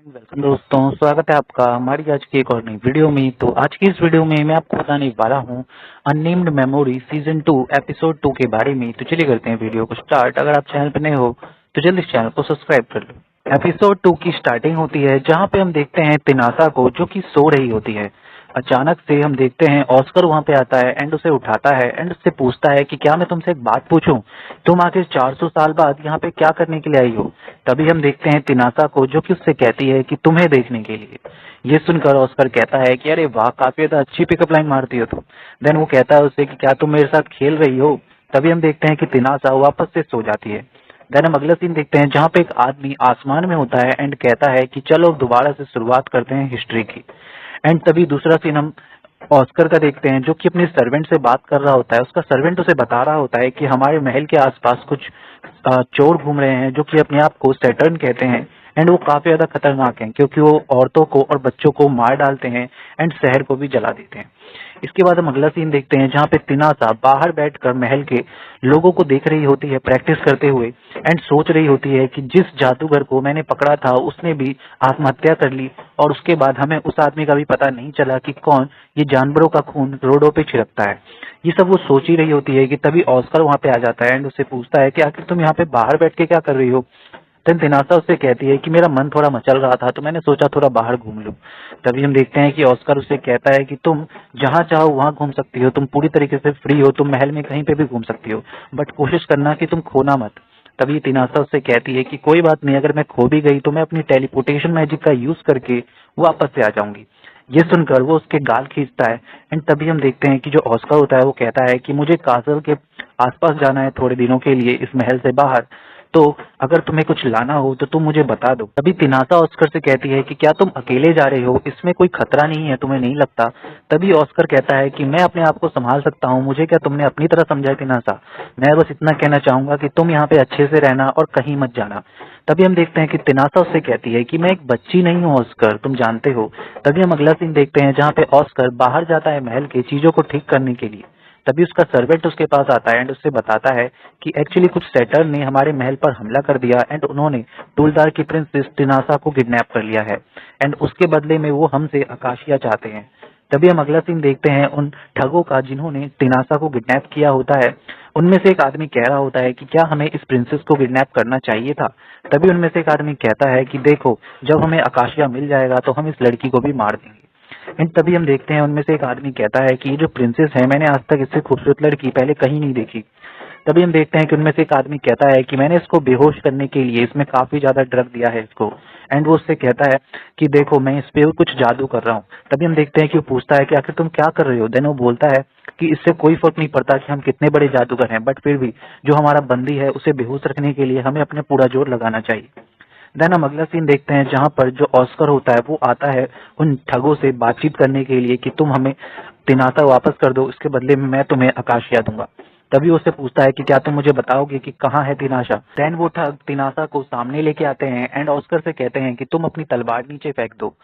Welcome दोस्तों, स्वागत है आपका हमारी आज की एक और नई वीडियो में। तो आज की इस वीडियो में मैं आपको बताने वाला हूँ अननेम्ड मेमोरी सीजन 2 एपिसोड 2 के बारे में। तो चलिए करते हैं वीडियो को स्टार्ट। अगर आप चैनल पर नए हो तो जल्दी इस चैनल को सब्सक्राइब कर लो। एपिसोड 2 की स्टार्टिंग होती है जहाँ पे हम देखते हैं तिनासा को जो कि सो रही होती है। अचानक से हम देखते हैं ऑस्कर वहाँ पे आता है एंड उसे उठाता है एंड उससे पूछता है कि क्या मैं तुमसे एक बात पूछूं, तुम आखिर 400 साल बाद यहाँ पे क्या करने के लिए आई हो। तभी हम देखते हैं तिनासा को जो कि उससे कहती है कि तुम्हें देखने के लिए। ये सुनकर ऑस्कर कहता है कि अरे वाह, काफी ज्यादा अच्छी पिकअप लाइन मारती हो तुम। देन वो कहता है उससे कि क्या तुम मेरे साथ खेल रही हो। तभी हम देखते हैं कि तिनासा वापस से सो जाती है। देन हम अगला सीन देखते हैं जहाँ पे एक आदमी आसमान में होता है एंड कहता है कि चलो दोबारा से शुरुआत करते हैं हिस्ट्री की। एंड तभी दूसरा सीन हम ऑस्कर का देखते हैं जो कि अपने सर्वेंट से बात कर रहा होता है। उसका सर्वेंट उसे बता रहा होता है कि हमारे महल के आसपास कुछ चोर घूम रहे हैं जो कि अपने आप को सैटर्न कहते हैं एंड वो काफी ज्यादा खतरनाक हैं क्योंकि वो औरतों को और बच्चों को मार डालते हैं एंड शहर को भी जला देते हैं। इसके बाद हम अगला सीन देखते हैं जहाँ पे तिनासा बाहर बैठकर महल के लोगों को देख रही होती है प्रैक्टिस करते हुए एंड सोच रही होती है कि जिस जादूगर को मैंने पकड़ा था उसने भी आत्महत्या कर ली और उसके बाद हमें उस आदमी का भी पता नहीं चला कि कौन ये जानवरों का खून रोडों पे छिड़कता है। ये सब वो सोच ही रही होती है कि तभी ऑस्कर वहाँ पे आ जाता है एंड उससे पूछता है कि आखिर तुम यहाँ पे बाहर बैठ के क्या कर रही हो। देन तिनासा उससे कहती है कि मेरा मन थोड़ा मचल रहा था तो मैंने सोचा थोड़ा बाहर घूम लूं। तभी हम देखते हैं कि ऑस्कर उससे कहता है कि तुम जहाँ चाहो वहाँ घूम सकती हो, तुम पूरी तरीके से फ्री हो, तुम महल में कहीं पे भी घूम सकती हो, बट कोशिश करना कि तुम खोना मत। तभी तिनासा उससे कहती है कि कोई बात नहीं, अगर मैं खो भी गई तो मैं अपनी टेलीपोर्टेशन मैजिक का यूज करके वापस से आ जाऊंगी। ये सुनकर वो उसके गाल खींचता है एंड तभी हम देखते हैं कि जो ऑस्कर होता है वो कहता है कि मुझे कासल के आसपास जाना है थोड़े दिनों के लिए इस महल से बाहर, तो अगर तुम्हें कुछ लाना हो तो तुम मुझे बता दो। तभी तिनासा ऑस्कर से कहती है कि क्या तुम अकेले जा रहे हो, इसमें कोई खतरा नहीं है, तुम्हें नहीं लगता। तभी ऑस्कर कहता है कि मैं अपने आप को संभाल सकता हूँ, मुझे क्या तुमने अपनी तरह समझा है तिनासा। मैं बस इतना कहना चाहूंगा कि तुम यहाँ पे अच्छे से रहना और कहीं मत जाना। तभी हम देखते हैं कि तिनासा उससे कहती है कि मैं एक बच्ची नहीं हूँ ऑस्कर, तुम जानते हो। तभी हम अगला सीन देखते हैं जहाँ पे ऑस्कर बाहर जाता है महल के चीजों को ठीक करने के लिए। तभी उसका सर्वेंट उसके पास आता है एंड उससे बताता है कि एक्चुअली कुछ सेटर ने हमारे महल पर हमला कर दिया एंड उन्होंने टूलदार की प्रिंसेस तिनासा को किडनैप कर लिया है एंड उसके बदले में वो हमसे आकाशिया चाहते हैं। तभी हम अगला सीन देखते हैं उन ठगों का जिन्होंने तिनासा को किडनैप किया होता है। उनमें से एक आदमी कह रहा होता है कि क्या हमें इस प्रिंसेस को किडनैप करना चाहिए था। तभी उनमें से एक आदमी कहता है कि देखो, जब हमें आकाशिया मिल जाएगा तो हम इस लड़की को भी मार देंगे। एंड तभी हम देखते हैं उनमें से एक आदमी कहता है कि ये जो प्रिंसेस है, मैंने आज तक इससे खूबसूरत लड़की पहले कहीं नहीं देखी। तभी हम देखते हैं कि उनमें से एक आदमी कहता है कि मैंने इसको बेहोश करने के लिए इसमें काफी ज्यादा ड्रग दिया है इसको। एंड वो उससे कहता है कि देखो, मैं इस पे कुछ जादू कर रहा हूँ। तभी हम देखते हैं कि वो पूछता है कि आखिर तुम क्या कर रहे हो। देन वो बोलता है कि इससे कोई फर्क नहीं पड़ता कि हम कितने बड़े जादूगर हैं, बट फिर भी जो हमारा बंदी है उसे बेहोश रखने के लिए हमें अपने पूरा जोर लगाना चाहिए। देन हम अगला सीन देखते हैं जहाँ पर जो ऑस्कर होता है वो आता है उन ठगों से बातचीत करने के लिए कि तुम हमें तिनासा वापस कर दो, इसके बदले में मैं तुम्हें आकाशिया दूंगा। तभी उससे पूछता है कि क्या तुम मुझे बताओगे कि कहाँ है तिनाशा। देन वो ठग तिनासा को सामने लेके आते हैं एंड ऑस्कर से कहते हैं कि तुम अपनी तलवार नीचे फेंक दो।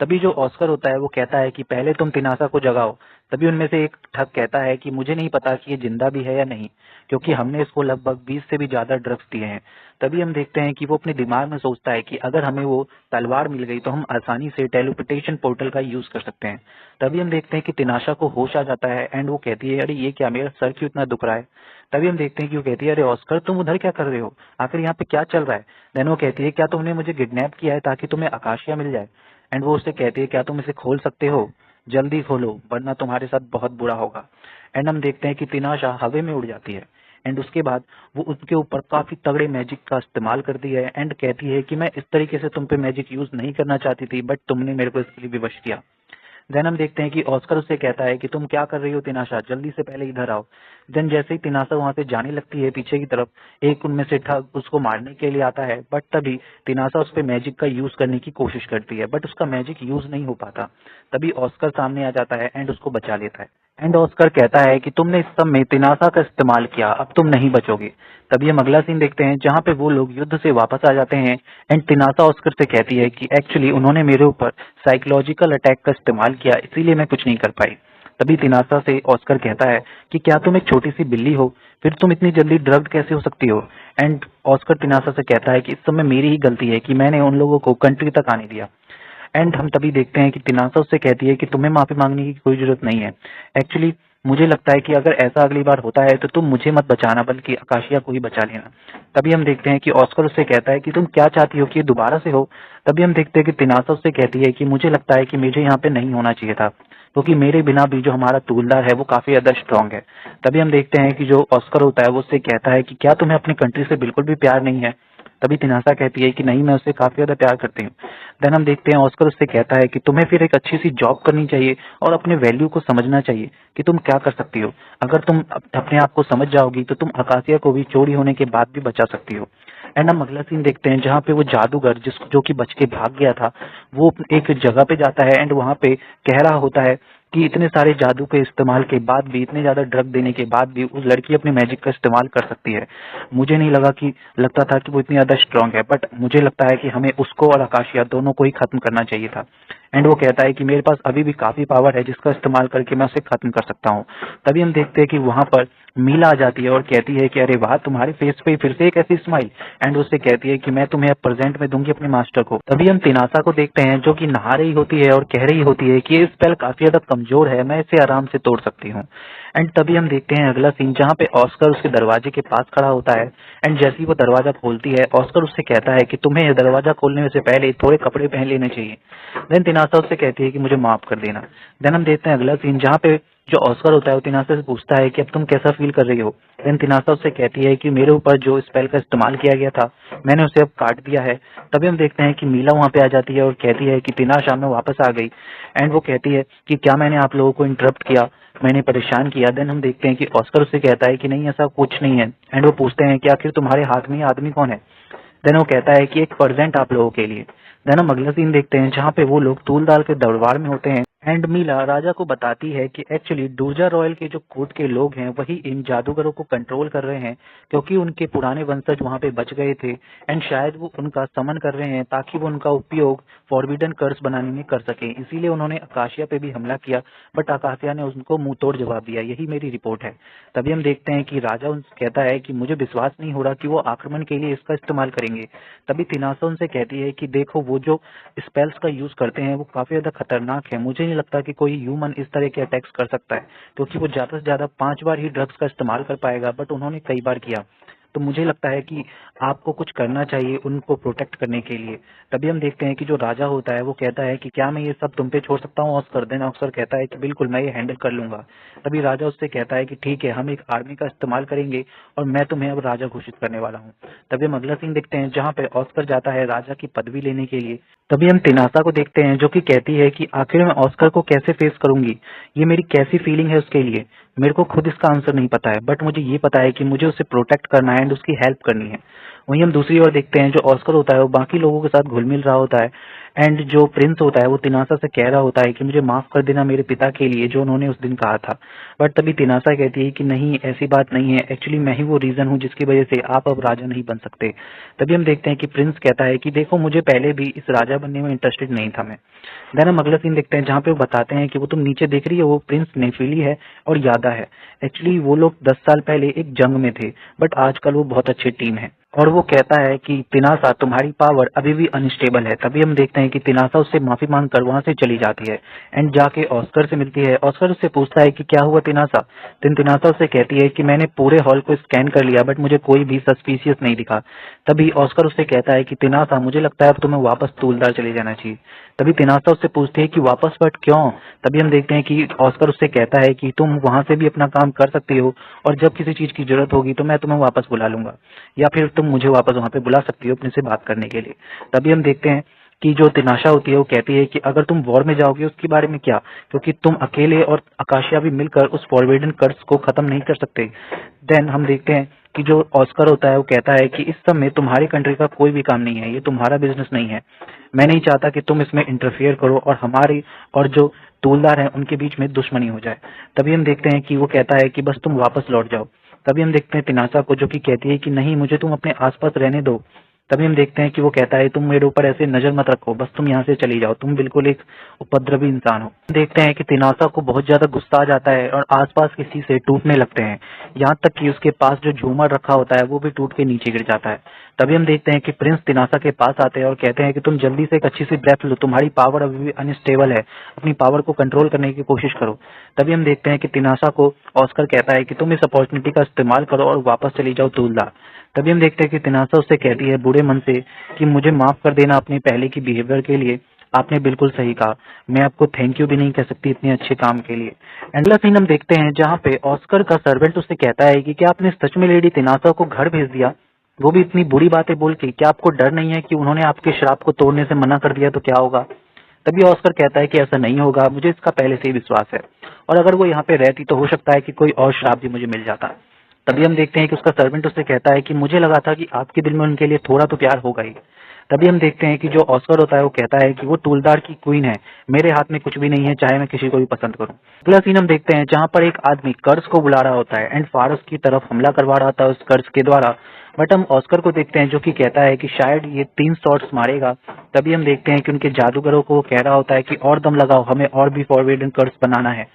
तभी जो ऑस्कर होता है वो कहता है कि पहले तुम तिनासा को जगाओ। तभी उनमें से एक ठग कहता है कि मुझे नहीं पता कि ये जिंदा भी है या नहीं, क्योंकि हमने इसको लगभग 20 से भी ज्यादा ड्रग्स दिए हैं। तभी हम देखते हैं कि वो अपने दिमाग में सोचता है कि अगर हमें वो तलवार मिल गई तो हम आसानी से टेलीपोर्टेशन पोर्टल का यूज कर सकते हैं। तभी हम देखते हैं कि तिनाशा को होश आ जाता है एंड वो कहती है अरे ये क्या, मेरा सर क्यों इतना दुख रहा है। तभी हम देखते हैं कि वो कहती है अरे ऑस्कर, तुम उधर क्या कर रहे हो, आखिर यहाँ पे क्या चल रहा है। देन वो कहती है क्या तुमने मुझे किडनैप किया है ताकि तुम्हें आकाशिया मिल जाए। एंड वो उससे कहती है क्या तुम इसे खोल सकते हो, जल्दी खोलो वरना तुम्हारे साथ बहुत बुरा होगा। एंड हम देखते हैं कि तिनाशा हवा में उड़ जाती है एंड उसके बाद वो उसके ऊपर काफी तगड़े मैजिक का इस्तेमाल करती है एंड कहती है कि मैं इस तरीके से तुम पे मैजिक यूज नहीं करना चाहती थी, बट तुमने मेरे को इसके लिए विवश किया। देन हम देखते हैं कि ऑस्कर उससे कहता है कि तुम क्या कर रही हो तिनाशा, जल्दी से पहले इधर आओ। देन जैसे ही तिनाशा वहां से जाने लगती है पीछे की तरफ, एक उनमें से ठग उसको मारने के लिए आता है, बट तभी तिनाशा उस पर मैजिक का यूज करने की कोशिश करती है, बट उसका मैजिक यूज नहीं हो पाता। तभी ऑस्कर सामने आ जाता है एंड उसको बचा लेता है। एंड ऑस्कर कहता है कि तुमने इस सब में तिनाशा का इस्तेमाल किया, अब तुम नहीं बचोगे। तभी हम अगला सीन देखते हैं जहाँ पे वो लोग युद्ध से वापस आ जाते हैं एंड तिनाशा ऑस्कर से कहती है कि एक्चुअली उन्होंने मेरे ऊपर साइकोलॉजिकल अटैक का इस्तेमाल किया, इसीलिए मैं कुछ नहीं कर पाई। तभी तिनासा से ऑस्कर कहता है कि क्या तुम एक छोटी सी बिल्ली हो, फिर तुम इतनी जल्दी ड्रग्ड कैसे हो सकती हो। एंड ऑस्कर तिनासा से कहता है कि इस समय मेरी ही गलती है कि मैंने उन लोगों को कंट्री तक आने दिया। एंड हम तभी देखते हैं कि तिनासा उससे कहती है कि तुम्हें माफी मांगने की कोई जरूरत नहीं है। एक्चुअली मुझे लगता है कि अगर ऐसा अगली बार होता है तो तुम मुझे मत बचाना बल्कि आकाशिया को ही बचा लेना। तभी हम देखते हैं कि ऑस्कर उससे कहता है कि तुम क्या चाहती हो कि ये दोबारा से हो। तभी हम देखते हैं कि तिनासा उससे कहती है कि मुझे लगता है कि मुझे यहाँ पे नहीं होना चाहिए था, क्योंकि मेरे बिना भी जो हमारा तूलदार है वो काफी ज्यादा स्ट्रांग है। तभी हम देखते हैं कि जो ऑस्कर होता है वो उससे कहता है कि क्या तुम्हें अपनी कंट्री से बिल्कुल भी प्यार नहीं है। तभी तिनासा कहती है कि नहीं, मैं उससे काफी ज्यादा प्यार करती हूँ। देन हम देखते हैं ऑस्कर उससे कहता है कि तुम्हें फिर एक अच्छी सी जॉब करनी चाहिए और अपने वैल्यू को समझना चाहिए कि तुम क्या कर सकती हो। अगर तुम अपने आप को समझ जाओगी तो तुम आकाशिया को भी चोरी होने के बाद भी बचा सकती हो। एंड हम अगला सीन देखते हैं जहाँ पे वो जादूगर जो कि बच के भाग गया था, वो एक जगह पे जाता है एंड वहाँ पे कह रहा होता है कि इतने सारे जादू के इस्तेमाल के बाद भी, इतने ज्यादा ड्रग देने के बाद भी उस लड़की अपने मैजिक का इस्तेमाल कर सकती है। मुझे नहीं लगता था कि वो इतनी ज्यादा स्ट्रांग है, बट मुझे लगता है कि हमें उसको और आकाशिया दोनों को ही खत्म करना चाहिए था। एंड वो कहता है कि मेरे पास अभी भी काफी पावर है जिसका इस्तेमाल करके मैं उसे खत्म कर सकता हूँ। तभी हम देखते हैं कि वहां पर मीला आ जाती है और कहती है कि अरे वाह, तुम्हारे फेस पे फिर से एक ऐसी स्माइल। एंड उससे कहती है कि मैं तुम्हें अब प्रेजेंट में दूंगी अपने मास्टर को। तभी हम तिनासा को देखते हैं जो कि नहा रही होती है और कह रही होती है कि ये स्पेल काफी ज्यादा कमजोर है, मैं इसे आराम से तोड़ सकती हूँ। एंड तभी हम देखते हैं अगला सीन जहाँ पे ऑस्कर उसके दरवाजे के पास खड़ा होता है। एंड जैसे ही वो दरवाजा खोलती है, ऑस्कर उससे कहता है कि तुम्हें ये दरवाजा खोलने से पहले थोड़े कपड़े पहन लेने चाहिए। देन तिनासा उससे कहती है कि मुझे माफ कर देना। देन हम देखते हैं अगला सीन जहाँ पे जो ऑस्कर होता है वो तिनासा से पूछता है कि अब तुम कैसा फील कर रही हो। देन तिनासा उससे कहती है कि मेरे ऊपर जो स्पेल का इस्तेमाल किया गया था मैंने उसे अब काट दिया है। तभी हम देखते हैं कि मीला वहां पे आ जाती है और कहती है कि तिनाशा में वापस आ गई। एंड वो कहती है कि क्या मैंने आप लोगों को इंटरप्ट किया, मैंने परेशान किया। देन हम देखते हैं कि ऑस्कर उससे कहता है कि नहीं, ऐसा कुछ नहीं है। एंड वो पूछते हैं कि आखिर तुम्हारे हाथ में ये आदमी कौन है। देन वो कहता है कि एक प्रेजेंट आप लोगों के लिए। देन हम अगला सीन देखते हैं जहाँ पे वो लोग तूलदार के दरबार में होते हैं। एंड मीला राजा को बताती है कि एक्चुअली डूरजा रॉयल के जो कोर्ट के लोग हैं वही इन जादूगरों को कंट्रोल कर रहे हैं, क्योंकि उनके पुराने वंशज वहां पे बच गए थे। एंड शायद वो उनका समन कर रहे हैं ताकि वो उनका उपयोग फॉरबिडन कर्स बनाने में कर सके, इसीलिए उन्होंने आकाशिया पे भी हमला किया। बट आकाशिया ने उनको मुंह तोड़ जवाब दिया। यही मेरी रिपोर्ट है। तभी हम देखते हैं कि राजा उनसे कहता है कि मुझे विश्वास नहीं हो रहा कि वो आक्रमण के लिए इसका इस्तेमाल करेंगे। तभी तिनासा उनसे कहती है कि देखो, वो जो स्पेल्स का यूज करते हैं वो काफी ज्यादा खतरनाक है। मुझे नहीं लगता कि कोई ह्यूमन इस तरह के अटैक्स कर सकता है, क्योंकि वो ज्यादा से ज्यादा 5 बार ही ड्रग्स का इस्तेमाल कर पाएगा, बट उन्होंने कई बार किया। तो मुझे लगता है कि आपको कुछ करना चाहिए उनको प्रोटेक्ट करने के लिए। तभी हम देखते हैं कि जो राजा होता है वो कहता है कि क्या मैं ये सब तुम पे छोड़ सकता हूँ ऑस्कर। देन ऑस्कर कहता है कि बिल्कुल, मैं ये हैंडल कर लूंगा। तभी राजा उससे कहता है कि ठीक है, हम एक आर्मी का इस्तेमाल करेंगे और मैं तुम्हें अब राजा घोषित करने वाला हूँ। तभी हम अगला सीन देखते हैं जहाँ पे ऑस्कर जाता है राजा की पदवी लेने के लिए। तभी हम तिनासा को देखते हैं जो कि कहती है कि आखिर मैं ऑस्कर को कैसे फेस करूंगी, ये मेरी कैसी फीलिंग है उसके लिए। मेरे को खुद इसका आंसर नहीं पता है, बट मुझे ये पता है कि मुझे उसे प्रोटेक्ट करना है एंड उसकी हेल्प करनी है। वहीं हम दूसरी ओर देखते हैं जो ऑस्कर होता है वो बाकी लोगों के साथ घुल मिल रहा होता है। एंड जो प्रिंस होता है वो तिनासा से कह रहा होता है कि मुझे माफ कर देना मेरे पिता के लिए जो उन्होंने उस दिन कहा था। बट तभी तिनासा कहती है कि नहीं, ऐसी बात नहीं है, एक्चुअली मैं ही वो रीजन हूँ जिसकी वजह से आप अब राजा नहीं बन सकते। तभी हम देखते हैं कि प्रिंस कहता है कि देखो, मुझे पहले भी इस राजा बनने में इंटरेस्टेड नहीं था मैं। देन हम अगला सीन देखते हैं जहाँ पे वो बताते हैं कि वो तुम नीचे देख रही है वो प्रिंस नेफिली है और यादा है। एक्चुअली वो लोग 10 साल पहले एक जंग में थे, बट आजकल वो बहुत अच्छी टीम है। और वो कहता है कि तिनासा, तुम्हारी पावर अभी भी अनस्टेबल है। तभी हम देखते हैं कि तिनासा उससे माफी मांगकर वहां से चली जाती है एंड जाके ऑस्कर से मिलती है। ऑस्कर उससे पूछता है कि क्या हुआ तिनासा। तिनासा उससे कहती है कि मैंने पूरे हॉल को स्कैन कर लिया बट मुझे कोई भी सस्पिशियस नहीं दिखा। तभी ऑस्कर उससे कहता है कि तिनासा, मुझे लगता है अब तुम्हें वापस तूलदार चले जाना चाहिए। तभी तिनासा उससे पूछती है कि वापस, बट क्यों। तभी हम देखते हैं कि ऑस्कर उससे कहता है कि तुम वहां से भी अपना काम कर सकती हो और जब किसी चीज की जरूरत होगी तो मैं तुम्हें वापस बुला लूंगा, या फिर तुम मुझे वापस वहां पे बुला सकती हो अपने से बात करने के लिए। तभी हम देखते हैं कि जो तिनाशा होती है वो कहती है कि अगर तुम वॉर में जाओगे उसके बारे में क्या, क्योंकि तुम अकेले और आकाशिया भी मिलकर उस फॉरबिडन कर्स को खत्म नहीं कर सकते। देन हम देखते हैं कि जो ऑस्कर होता है वो कहता है कि इस समय तुम्हारी कंट्री का कोई भी काम नहीं है, ये तुम्हारा बिजनेस नहीं है। मैं नहीं चाहता कि तुम इसमें इंटरफियर करो और हमारी और जो तूलदार हैं उनके बीच में दुश्मनी हो जाए। तभी हम देखते हैं कि वो कहता है कि बस तुम वापस लौट जाओ। तभी हम देखते हैं तिनासा को जो कि कहती है कि नहीं, मुझे तुम अपने आसपास रहने दो। तभी हम देखते हैं कि वो कहता है तुम मेरे ऊपर ऐसे नजर मत रखो, बस तुम यहाँ से चली जाओ, तुम बिल्कुल एक उपद्रवी इंसान हो। देखते हैं कि तिनासा को बहुत ज्यादा गुस्सा आ जाता है और आसपास किसी से टूटने लगते हैं, यहाँ तक कि उसके पास जो झूमर रखा होता है वो भी टूट के नीचे गिर जाता है। तभी हम देखते हैं कि प्रिंस तिनासा के पास आते हैं और कहते हैं कि तुम जल्दी से एक अच्छी सी ब्रेथ लो, तुम्हारी पावर अभी भी अनस्टेबल है, अपनी पावर को कंट्रोल करने की कोशिश करो। तभी हम देखते हैं कि तिनासा को ऑस्कर कहता है कि तुम इस अपॉर्चुनिटी का इस्तेमाल करो और वापस चली जाओ तूलदार। तभी हम देखते हैं कि तिनासा उससे कहती है बुरे मन से कि मुझे माफ कर देना अपने पहले की बिहेवियर के लिए, आपने बिल्कुल सही कहा, मैं आपको थैंक यू भी नहीं कह सकती इतने अच्छे काम के लिए। अगला सीन हम देखते हैं जहाँ पे ऑस्कर का सर्वेंट उससे कहता है कि क्या आपने सच में लेडी तिनासा को घर भेज दिया, वो भी इतनी बुरी बातें बोल के, क्या आपको डर नहीं है कि उन्होंने आपके श्राप को तोड़ने से मना कर दिया तो क्या होगा। तभी ऑस्कर कहता है कि ऐसा नहीं होगा, मुझे इसका पहले से ही विश्वास है, और अगर वो यहाँ पे रहती तो हो सकता है कि कोई और श्राप भी मुझे मिल जाता। तभी हम देखते हैं कि उसका सर्वेंट उससे कहता है कि मुझे लगा था कि आपके दिल में उनके लिए थोड़ा तो प्यार होगा ही। तभी हम देखते हैं कि जो ऑस्कर होता है वो कहता है कि वो टूलदार की क्वीन है, मेरे हाथ में कुछ भी नहीं है, चाहे मैं किसी को भी पसंद करूं। अगला सीन हम देखते हैं जहां पर एक आदमी कर्ज को बुला रहा होता है एंड फारस की तरफ हमला करवा रहा था उस कर्ज के द्वारा, बट हम ऑस्कर को देखते हैं जो कि कहता है कि शायद ये 3 शॉट्स मारेगा। तभी हम देखते हैं कि उनके जादूगरों को वो कह रहा होता है कि और दम लगाओ, हमें और भी फॉरवर्ड कर्ज बनाना है।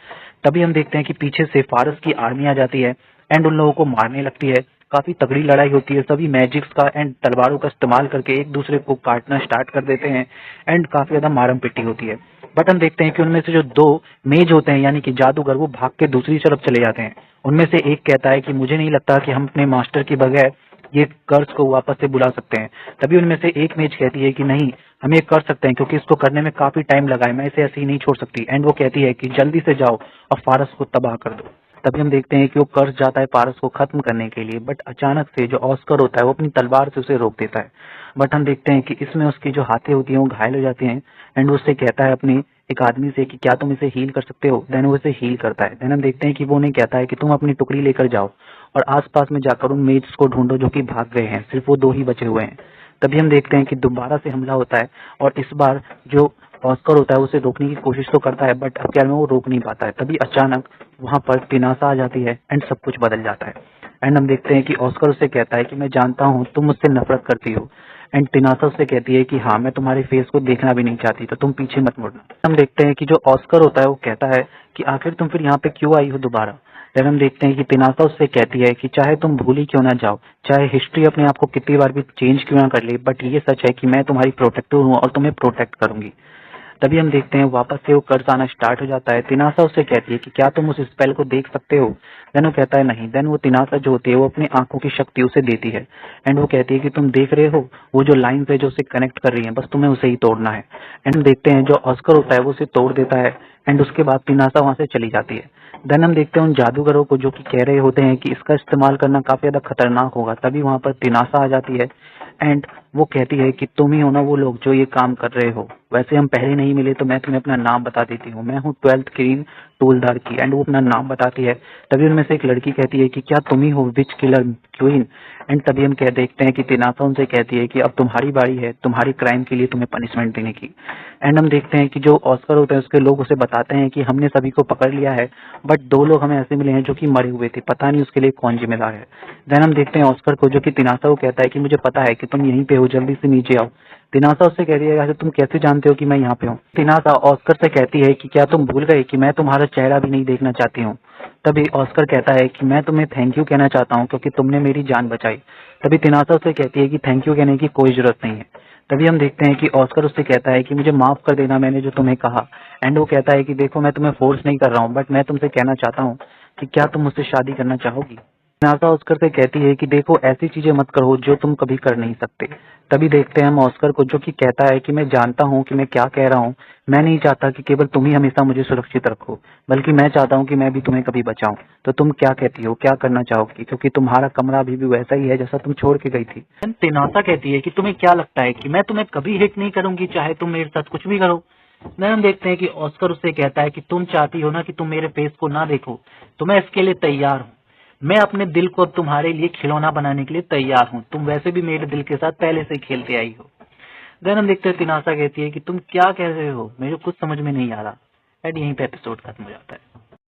तभी हम देखते हैं कि पीछे से फारस की आर्मी आ जाती है एंड उन लोगों को मारने लगती है। काफी तगड़ी लड़ाई होती है, सभी मैजिक्स का एंड तलवारों का इस्तेमाल करके एक दूसरे को काटना स्टार्ट कर देते हैं एंड काफी ज्यादा मारम पिट्टी होती है। बट हम देखते हैं कि उनमें से जो 2 मेज होते हैं यानी कि जादूगर, वो भाग के दूसरी तरफ चले जाते हैं। उनमें से एक कहता है कि मुझे नहीं लगता कि हम अपने मास्टर के बगैर ये कर्ज को वापस से बुला सकते हैं। तभी उनमें से एक मेज कहती है कि नहीं, हम ये कर सकते हैं क्योंकि इसको करने में काफी टाइम लगा है, मैं इसे ऐसे ही नहीं छोड़ सकती। एंड वो कहती है कि जल्दी से जाओ और फारस को तबाह कर दो। तभी हम देखते हैं कि वो कर्ज जाता है पारस को खत्म करने के लिए, बट अचानक से जो ऑस्कर होता है वो अपनी तलवार से उसे रोक देता है। बट हम देखते हैं कि इसमें उसकी जो हाथें होती हैं वो घायल हो जाती हैं एंड उससे कहता है अपने एक आदमी से कि क्या तुम इसे हील कर सकते हो। देन वो इसे हील करता है। देन हम देखते हैं कि वो उन्हें कहता है कि तुम अपनी टुकड़ी लेकर जाओ और आसपास में जाकर उन मेज को ढूंढो जो कि भाग गए हैं, सिर्फ वो 2 ही बचे हुए हैं। तभी हम देखते हैं कि दोबारा से हमला होता है और इस बार जो ऑस्कर होता है उसे रोकने की कोशिश तो करता है बट अब क्या में वो रोक नहीं पाता है। तभी अचानक वहां पर तिनासा आ जाती है एंड सब कुछ बदल जाता है। एंड हम देखते हैं कि ऑस्कर उससे कहता है कि मैं जानता हूँ तुम मुझसे नफरत करती हो। एंड तिनासा उससे कहती है कि हाँ, मैं तुम्हारे फेस को देखना भी नहीं चाहती, तो तुम पीछे मत मुड़ना। हम देखते हैं कि जो ऑस्कर होता है वो कहता है कि आखिर तुम फिर यहाँ पे क्यों आई हो दोबारा। फिर हम देखते हैं कि तिनासा उससे कहती है कि चाहे तुम भूल ही क्यों ना जाओ, चाहे हिस्ट्री अपने आप को कितनी बार भी चेंज क्यों ना कर ले, बट ये सच है कि मैं तुम्हारी प्रोटेक्टर हूँ और तुम्हें प्रोटेक्ट करूंगी। तभी हम देखते हैं वापस से वो कर्ज आना स्टार्ट हो जाता है। तिनासा उससे कहती है कि क्या तुम उस स्पेल को देख सकते हो। देन वो कहता है नहीं। देन वो तिनासा जो होती है वो अपनी आंखों की शक्ति उसे देती है एंड वो कहती है कि तुम देख रहे हो वो जो लाइन है जो उसे कनेक्ट कर रही है, बस तुम्हें उसे ही तोड़ना है। एंड हम देखते हैं जो ऑस्कर होता है वो उसे तोड़ देता है एंड उसके बाद तिनासा वहां से चली जाती है। देन हम देखते हैं उन जादूगरों को जो कि कह रहे होते हैं कि इसका इस्तेमाल करना काफी ज्यादा खतरनाक होगा। तभी वहां पर तिनासा आ जाती है एंड वो कहती है कि तुम ही हो ना वो लोग जो ये काम कर रहे हो, वैसे हम पहले नहीं मिले तो मैं तुम्हें अपना नाम बता देती हूँ, मैं हूँ 12th क्वीन टूलदार की। एंड वो अपना नाम बताती है। तभी उनमें से एक लड़की कहती है कि क्या तुम ही हो विच किलर क्वीन। एंड तभी हम कह देखते हैं कि तिनासा उनसे कहती है कि अब तुम्हारी बारी है तुम्हारी क्राइम के लिए तुम्हें पनिशमेंट देने की। एंड हम देखते हैं कि जो ऑस्कर होते हैं उसके लोग उसे बताते हैं कि हमने सभी को पकड़ लिया है बट 2 लोग हमें ऐसे मिले हैं जो कि मरे हुए थे, पता नहीं उसके लिए कौन जिम्मेदार है। देन हम देखते हैं ऑस्कर को जो कि तिनासा को कहता है कि मुझे पता है कि तुम यहीं पे हो, जल्दी से नीचे आओ। तिनासा उससे कहती है तुम कैसे जानते हो कि मैं यहाँ पे हूँ। तिनासा ऑस्कर से कहती है कि क्या तुम भूल गए कि मैं तुम्हारा चेहरा भी नहीं देखना चाहती हूँ। तभी ऑस्कर कहता है कि मैं तुम्हें थैंक यू कहना चाहता हूँ क्योंकि तुमने मेरी जान बचाई। तभी तिनासा उससे कहती है कि थैंक यू कहने की कोई जरूरत नहीं है। तभी हम देखते हैं कि ऑस्कर उससे कहता है कि मुझे माफ कर देना मैंने जो तुम्हें कहा। एंड वो कहता है कि देखो मैं तुम्हें फोर्स नहीं कर रहा हूँ बट मैं तुमसे कहना चाहता हूँ कि क्या तुम मुझसे शादी करना चाहोगी। तिनासा ऑस्कर से कहती है कि देखो ऐसी चीजें मत करो जो तुम कभी कर नहीं सकते। तभी देखते हैं हम ऑस्कर को जो कि कहता है कि मैं जानता हूँ कि मैं क्या कह रहा हूँ, मैं नहीं चाहता कि केवल तुम ही हमेशा मुझे सुरक्षित रखो, बल्कि मैं चाहता हूँ कि मैं भी तुम्हें कभी बचाऊं। तो तुम क्या कहती हो, क्या करना चाहोगी, क्योंकि तुम्हारा कमरा अभी भी वैसा ही है जैसा तुम छोड़ के गई थी। तिनासा कहती है कि तुम्हें क्या लगता है कि मैं तुम्हें कभी हिट नहीं करूंगी चाहे तुम मेरे साथ कुछ भी करो। देन हम देखते हैं कि ऑस्कर उससे कहता है कि तुम चाहती हो ना कि तुम मेरे फेस को ना देखो, तो मैं इसके लिए तैयार हूँ। मैं अपने दिल को अब तुम्हारे लिए खिलौना बनाने के लिए तैयार हूँ, तुम वैसे भी मेरे दिल के साथ पहले से खेलते आई हो। देन हम देखते हैं तिनासा कहती है कि तुम क्या कह रहे हो, मेरे कुछ समझ में नहीं आ रहा। एंड यहीं पे एपिसोड खत्म हो जाता है।